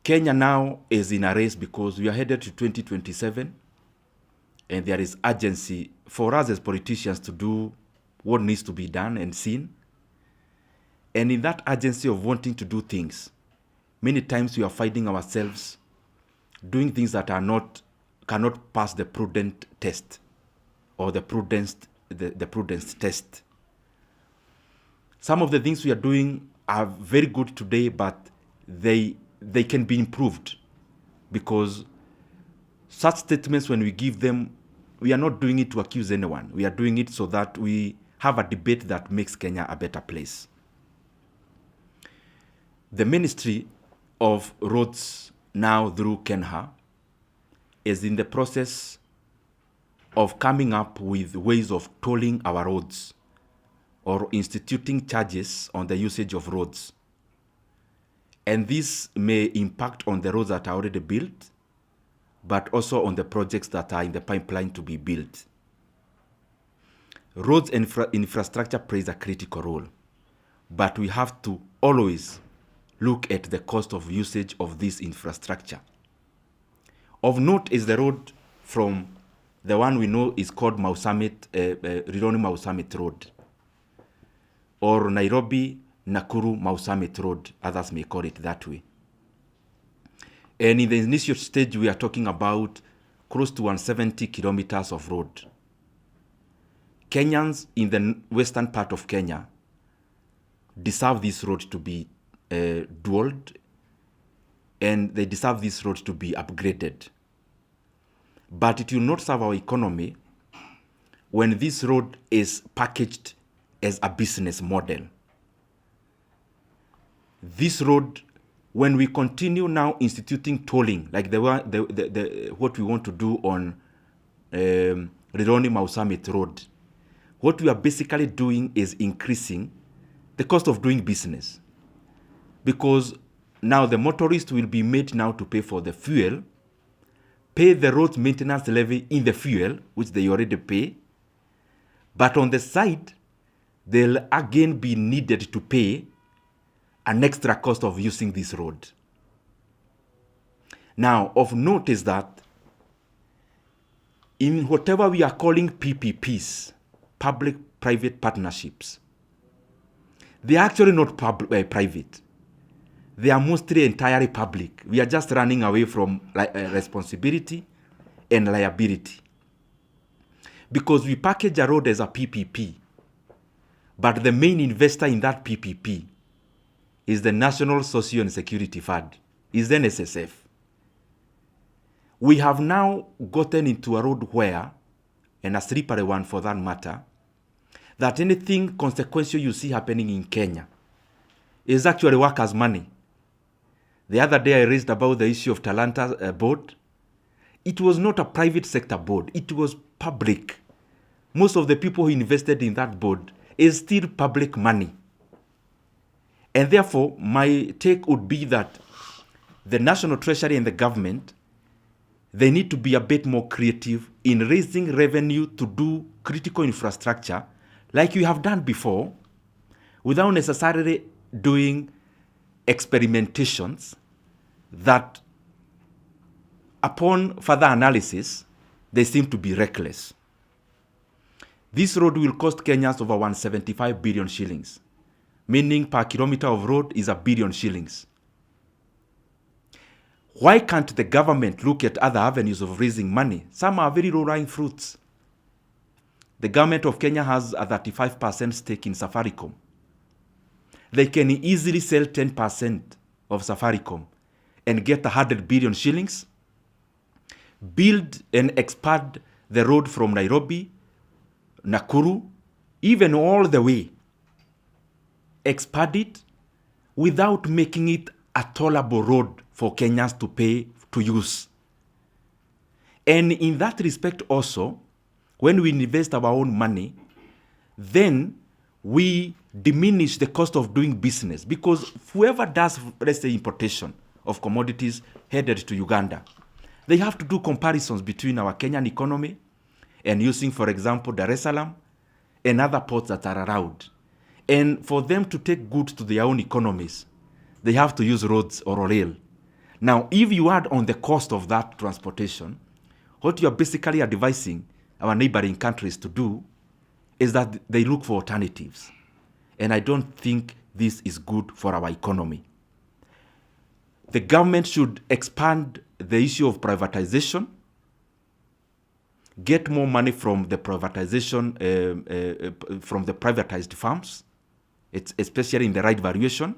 Kenya now is in a race because we are headed to 2027, and there is urgency for us as politicians to do what needs to be done and seen. And in that urgency of wanting to do things, many times we are finding ourselves doing things that cannot pass the prudent test or the prudence test. Some of the things we are doing are very good today, but they can be improved, because such statements, when we give them, we are not doing it to accuse anyone. We are doing it so that we have a debate that makes Kenya a better place. The Ministry of Roads, now through Kenha, is in the process of coming up with ways of tolling our roads or instituting charges on the usage of roads. And this may impact on the roads that are already built, but also on the projects that are in the pipeline to be built. Roads infrastructure plays a critical role, but we have to always look at the cost of usage of this infrastructure. Of note is the road from the one we know is called Rironi Mau Summit Road, or Nairobi Nakuru Mau Summit Road, others may call it that way. And in the initial stage, we are talking about close to 170 kilometers of road. Kenyans in the western part of Kenya deserve this road to be dualed, and they deserve this road to be upgraded. But it will not serve our economy when this road is packaged as a business model. This road, when we continue now instituting tolling, like what we want to do on Rironi Mau Summit Road, what we are basically doing is increasing the cost of doing business. Because now the motorist will be made now to pay for the fuel, pay the road maintenance levy in the fuel, which they already pay, but on the side, they'll again be needed to pay an extra cost of using this road. Now, of note is that in whatever we are calling PPPs, public-private partnerships, they are actually not private. They are mostly entirely public. We are just running away from responsibility and liability. Because we package a road as a PPP, but the main investor in that PPP is the National Social and Security Fund, is the NSSF. We have now gotten into a road where, and a slippery one for that matter, that anything consequential you see happening in Kenya is actually workers' money. The other day I raised about the issue of Talanta board. It was not a private sector board, it was public. Most of the people who invested in that board is still public money. And therefore, my take would be that the National Treasury and the government, they need to be a bit more creative in raising revenue to do critical infrastructure like you have done before, without necessarily doing experimentations that, upon further analysis, they seem to be reckless. This road will cost Kenyans over 175 billion shillings, meaning per kilometer of road is 1 billion shillings. Why can't the government look at other avenues of raising money? Some are very low-lying fruits. The government of Kenya has a 35% stake in Safaricom. They can easily sell 10% of Safaricom and get 100 billion shillings, build and expand the road from Nairobi, Nakuru, even all the way. Expand it without making it a tollable road for Kenyans to pay to use. And in that respect also, when we invest our own money, then we diminish the cost of doing business, because whoever does, let's say, importation of commodities headed to Uganda, they have to do comparisons between our Kenyan economy and using, for example, Dar es Salaam and other ports that are around. And for them to take goods to their own economies, they have to use roads or rail. Now, if you add on the cost of that transportation, what you are basically advising our neighboring countries to do is that they look for alternatives. And I don't think this is good for our economy. The government should expand the issue of privatization, get more money from the privatization, from the privatized farms, especially in the right valuation.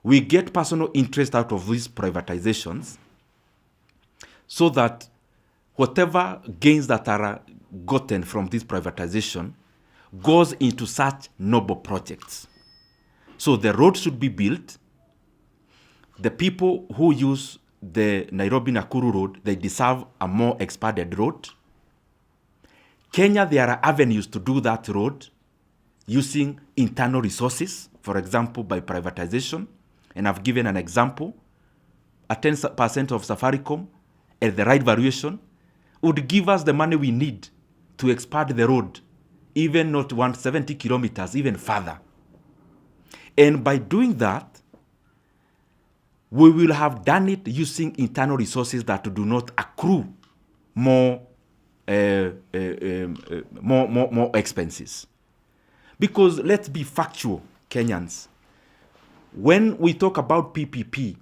We get personal interest out of these privatizations so that whatever gains that are gotten from this privatization goes into such noble projects. So the road should be built. The people who use the Nairobi-Nakuru road, they deserve a more expanded road. Kenya, there are avenues to do that road using internal resources, for example, by privatization. And I've given an example. A 10% of Safaricom at the right valuation would give us the money we need to expand the road, even not 170 kilometers, even further. And by doing that, we will have done it using internal resources that do not accrue more expenses. Because let's be factual, Kenyans. When we talk about PPP,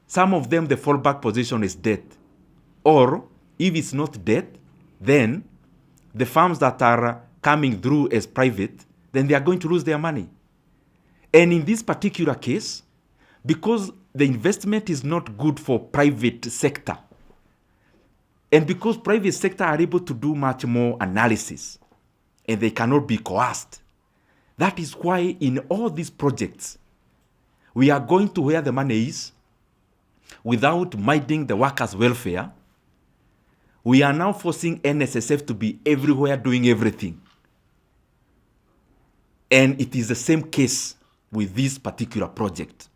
some of them, the fallback position is debt. Or if it's not debt, then the farms that are coming through as private, then they are going to lose their money. And in this particular case, because the investment is not good for private sector, and because private sector are able to do much more analysis, and they cannot be coerced, that is why in all these projects, we are going to where the money is without minding the workers' welfare. We are now forcing NSSF to be everywhere doing everything. And it is the same case with this particular project,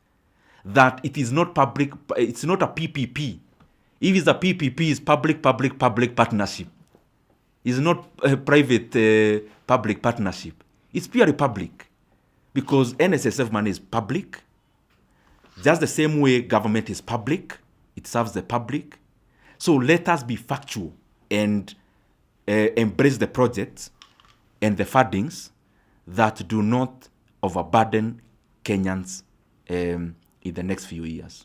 that it is not public, it's not a PPP. If it's a PPP, it's public-public-public partnership. It's not a private public partnership. It's purely public, because NSSF money is public. Just the same way government is public, it serves the public. So let us be factual and embrace the projects and the fundings that do not overburden Kenyans in the next few years.